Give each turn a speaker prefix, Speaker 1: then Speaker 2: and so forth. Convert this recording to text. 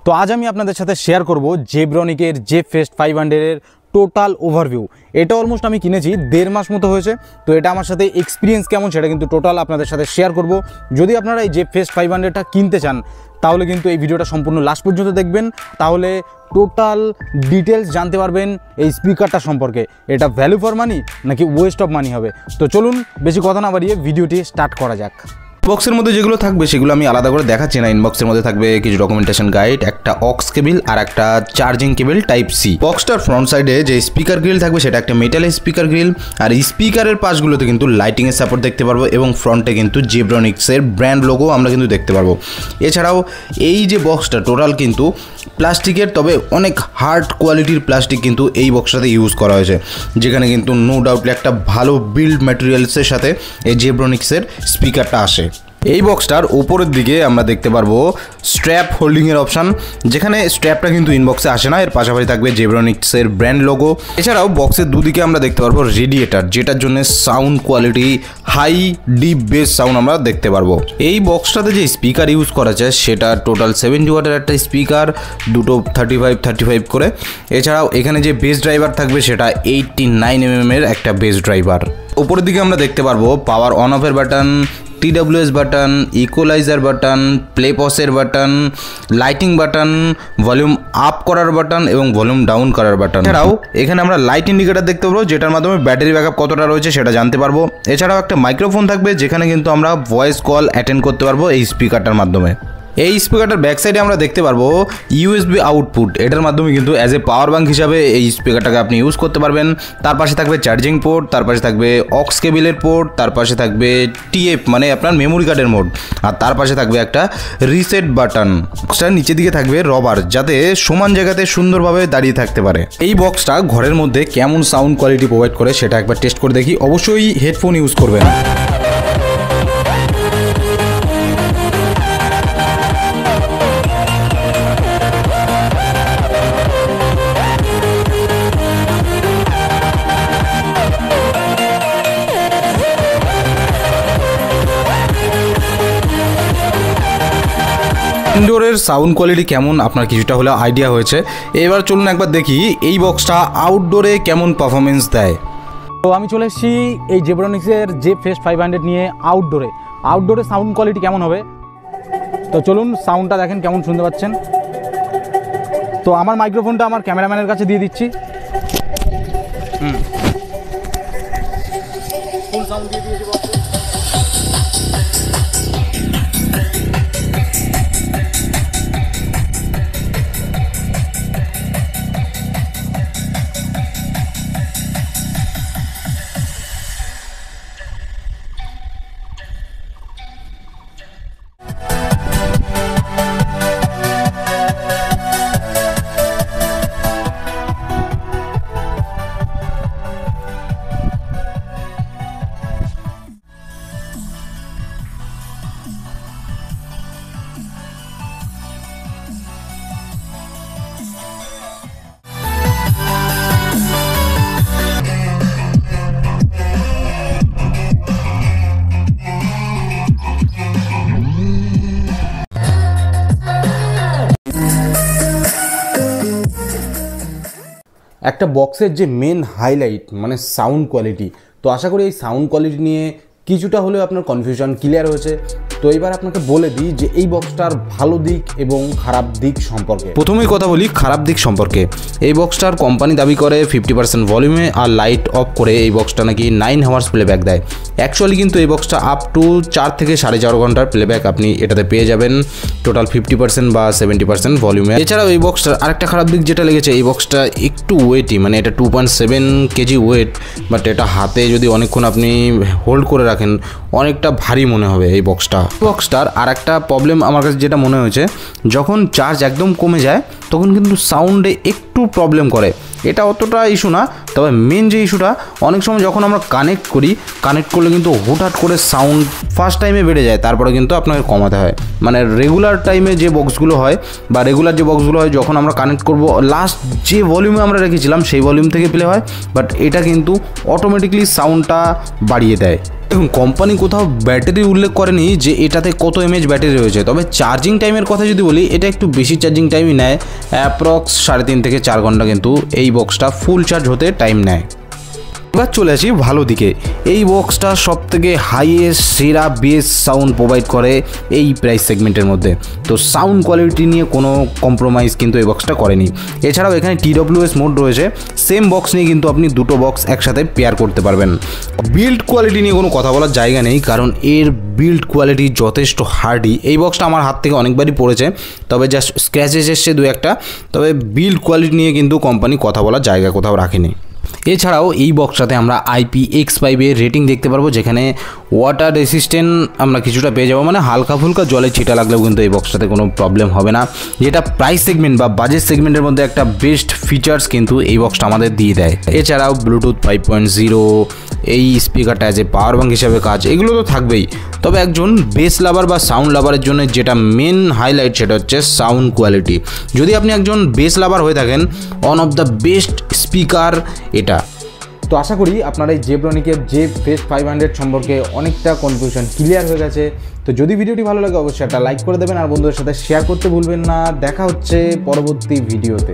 Speaker 1: তো আজ আমি আপনাদের সাথে শেয়ার করব জেব্রনিকের জেব ফেস্ট 500-এর টোটাল ওভারভিউ। এটা অলমোস্ট আমি কিনেছি 1.5 মাস মতো হয়েছে। তো এটা আমার সাথে এক্সপিরিয়েন্স কেমন সেটা কিন্তু টোটাল আপনাদের সাথে শেয়ার করব। যদি আপনারা এই জেব ফেস্ট 500টা কিনতে চান তাহলে কিন্তু এই ভিডিওটা সম্পূর্ণ লাস্ট পর্যন্ত দেখবেন, তাহলে টোটাল ডিটেলস জানতে পারবেন এই স্পিকারটা সম্পর্কে। এটা ভ্যালু ফর মানি নাকি ওয়েস্ট অফ মানি হবে। তো চলুন বেশি কথা না বাড়িয়ে ভিডিওটি স্টার্ট করা যাক।
Speaker 2: বক্সের মধ্যে যেগুলো থাকবে সেগুলো আমি আলাদা করে দেখাচ্ছি না। ইনবক্সের মধ্যে থাকবে কিছু ডকুমেন্টেশন গাইড, একটা অক্স কেবিল আর একটা চার্জিং কেবিল টাইপ সি। বক্সটার ফ্রন্ট সাইডে যে স্পিকার গ্রিল থাকবে সেটা একটা মেটালের স্পিকার গ্রিল, আর স্পিকারের পাশগুলোতে কিন্তু লাইটিংয়ের সাপোর্ট দেখতে পারবো এবং ফ্রন্টে কিন্তু জেব্রনিক্সের ব্র্যান্ড লোগো আমরা কিন্তু দেখতে পারবো। এছাড়াও এই যে বক্সটা টোটাল কিন্তু প্লাস্টিকের, তবে অনেক হার্ড কোয়ালিটির প্লাস্টিক কিন্তু এই বক্সটাতে ইউজ করা হয়েছে, যেখানে কিন্তু নো ডাউটলি একটা ভালো বিল্ড ম্যাটেরিয়ালসের সাথে এই জেব্রনিক্সের স্পিকারটা আসে। এই বক্সটার ওপরের দিকে আমরা দেখতে পারবো স্ট্র্যাপ হোল্ডিংয়ের অপশান, যেখানে স্ট্র্যাপটা কিন্তু ইনবক্সে আসে না, এর পাশাপাশি থাকবে জেব্রনিক্সের ব্র্যান্ড লোগো। এছাড়াও বক্সের দুদিকে আমরা দেখতে পারবো রেডিয়েটার, যেটার জন্য sound quality high deep bass sound আমরা দেখতে পারবো। এই বক্সটাতে যে স্পিকার ইউজ করা যায় সেটা টোটাল 70 ওয়াটের একটা স্পিকার, দুটো 35 করে। এছাড়াও এখানে যে বেস ড্রাইভার থাকবে সেটা 89 mm এর একটা বেস ড্রাইভার। উপরের দিকে আমরা দেখতে পারবো পাওয়ার অন অফের button, TWS button, equaliser button, play পসের button, lighting button, volume up করার বাটন এবং ভলিউম ডাউন করার বাটন। এছাড়াও এখানে আমরা লাইট ইন্ডিকেটার দেখতে পারবো, যেটার মাধ্যমে ব্যাটারি ব্যাকআপ কতটা রয়েছে সেটা জানতে পারবো। এছাড়াও একটা মাইক্রোফোন থাকবে, যেখানে কিন্তু আমরা ভয়েস কল অ্যাটেন্ড করতে পারবো এই স্পিকারটার মাধ্যমে। এই স্পিকারটার ব্যাক সাইডে আমরা দেখতে পারবো USB আউটপুট, এটার মাধ্যমে কিন্তু অ্যাজ এ পাওয়ার ব্যাঙ্ক হিসাবে এই স্পিকারটাকে আপনি ইউজ করতে পারবেন। তার পাশে থাকবে চার্জিং পোর্ট, তার পাশে থাকবে অক্স কেবিলের পোর্ট, তার পাশে থাকবে TF মানে আপনার মেমোরি কার্ডের মোড, আর তার পাশে থাকবে একটা রিসেট বাটন। বক্সটার নিচের দিকে থাকবে রবার, যাতে সমান জায়গাতে সুন্দরভাবে দাঁড়িয়ে থাকতে পারে। এই বক্সটা ঘরের মধ্যে কেমন সাউন্ড কোয়ালিটি প্রোভাইড করে সেটা একবার টেস্ট করে দেখি। অবশ্যই হেডফোন ইউজ করবেন। ইনডোরের সাউন্ড কোয়ালিটি কেমন আপনার কিছুটা হলেও আইডিয়া হয়েছে। এবার চলুন একবার দেখি এই বক্সটা আউটডোরে কেমন পারফরমেন্স দেয়।
Speaker 1: তো আমি চলে এসেছি এই জেব্রনিক্সের জেব ফেস্ট 500 নিয়ে আউটডোরে সাউন্ড কোয়ালিটি কেমন হবে। তো চলুন সাউন্ডটা দেখেন কেমন শুনতে পাচ্ছেন। তো আমার মাইক্রোফোনটা আমার ক্যামেরাম্যানের কাছে দিয়ে দিচ্ছি। ফুল সাউন্ড দিয়ে দিয়েছি বক্সে। একটা বক্সের যে মেন হাইলাইট মানে সাউন্ড কোয়ালিটি, তো আশা করি এই সাউন্ড কোয়ালিটি নিয়ে কিছুটা হলেও আপনার কনফিউশন ক্লিয়ার হয়েছে। তো এবার আপনাকে বলে দিই যে এই বক্সটার ভালো দিক এবং খারাপ দিক সম্পর্কে।
Speaker 2: প্রথমেই কথা বলি খারাপ দিক সম্পর্কে। এই বক্সটার কোম্পানি দাবি করে 50% ভলিউমে আর লাইট অফ করে এই বক্সটা নাকি 9 আওয়ার্স প্লেব্যাক দেয়। অ্যাকচুয়ালি কিন্তু এই বক্সটা আপ টু 4 থেকে 4.5 ঘন্টার প্লেব্যাক আপনি এটাতে পেয়ে যাবেন, টোটাল 50% বা 70% ভলিউমে। এছাড়াও এই বক্সটার আরেকটা খারাপ দিক যেটা লেগেছে, এই বক্সটা একটু ওয়েটি, মানে এটা 2.7 কেজি ওয়েট, বাট এটা হাতে যদি অনেকক্ষণ আপনি হোল্ড করে রাখেন অনেকটা ভারী মনে হবে এই বক্সটার। আর একটা প্রবলেম আমার কাছে যেটা মনে হয়েছে, যখন চার্জ একদম কমে যায় তখন কিন্তু সাউন্ডে একটু প্রবলেম করে। এটা অতটা ইস্যু না, তবে মেন যে ইস্যুটা, অনেক সময় যখন আমরা কানেক্ট করলে কিন্তু হুটহাট করে সাউন্ড ফার্স্ট টাইমে বেড়ে যায়, তারপরে কিন্তু আপনাকে কমাতে হয়। মানে রেগুলার টাইমে যে বক্সগুলো হয় বা রেগুলার যে বক্সগুলো হয়, যখন আমরা কানেক্ট করব লাস্ট যে ভলিউমে আমরা রেখেছিলাম সেই ভলিউম থেকে প্লে হয়, বাট এটা কিন্তু অটোমেটিকলি সাউন্ডটা বাড়িয়ে দেয়। দেখুন, কোম্পানি কোথাও ব্যাটারি উল্লেখ করেনি যে এটাতে কত এমএএইচ ব্যাটারি রয়েছে, তবে চার্জিং টাইমের কথা যদি বলি, এটা একটু বেশি চার্জিং টাইমই নেয়, অ্যাপ্রক্স 3.5 থেকে 4 ঘন্টা কিন্তু এই বক্সটা ফুল চার্জ হতে টাইম নেয়। এবার চলে আসি ভালো দিকে। এই বক্সটা সবথেকে হাইয়েস্ট সেরা বেস সাউন্ড প্রোভাইড করে এই প্রাইস সেগমেন্টের মধ্যে। তো সাউন্ড কোয়ালিটি নিয়ে কোনো কম্প্রোমাইজ কিন্তু এই বক্সটা করেনি। এছাড়াও এখানে TWS মোড রয়েছে, সেম বক্স নিয়ে কিন্তু আপনি দুটো বক্স একসাথে পেয়ার করতে পারবেন। বিল্ড কোয়ালিটি নিয়ে কোনো কথা বলার জায়গা নেই, কারণ এর বিল্ড কোয়ালিটি যথেষ্ট হার্ডি। এই বক্সটা আমার হাত থেকে অনেকবারই পড়েছে, তবে জাস্ট স্ক্র্যাচেস এসছে 2-1টা, তবে বিল্ড কোয়ালিটি নিয়ে কিন্তু কোম্পানি কথা বলার জায়গা কোথাও রাখেনি। এছাড়াও এই বক্সটাতে আমরা IPX5 এর রেটিং দেখতে পারবো, যেখানে ওয়াটার রেসিস্ট্যান্ট আমরা কিছুটা পেয়ে যাবো, মানে হালকা ফুলকা জলে ছিটা লাগলেও কিন্তু এই বক্সটাতে কোনো প্রবলেম হবে না, যেটা প্রাইস সেগমেন্ট বা বাজেট সেগমেন্টের মধ্যে একটা বেস্ট ফিচার্স কিন্তু এই বক্সটা আমাদের দিয়ে দেয়। এছাড়াও ব্লুটুথ 5.0, এই স্পিকারটা অ্যাজ এ পাওয়ার ব্যাঙ্ক হিসাবে কাজ, এগুলো তো থাকবেই। তবে একজন বেস লাভার বা সাউন্ড লাভারের জন্য যেটা মেন হাইলাইট, সেটা হচ্ছে সাউন্ড কোয়ালিটি। যদি আপনি একজন বেস লাভার হয়ে থাকেন, one of the best speaker এটা।
Speaker 1: তো আশা করি আপনারা এই জেব্রনিকের জেব ফেস্ট 500 সম্পর্কে অনেকটা কনফিউশন ক্লিয়ার হয়ে গেছে। তো যদি ভিডিওটি ভালো লাগে অবশ্যই একটা লাইক করে দেবেন আর বন্ধুদের সাথে শেয়ার করতে ভুলবেন না। দেখা হচ্ছে পরবর্তী ভিডিওতে।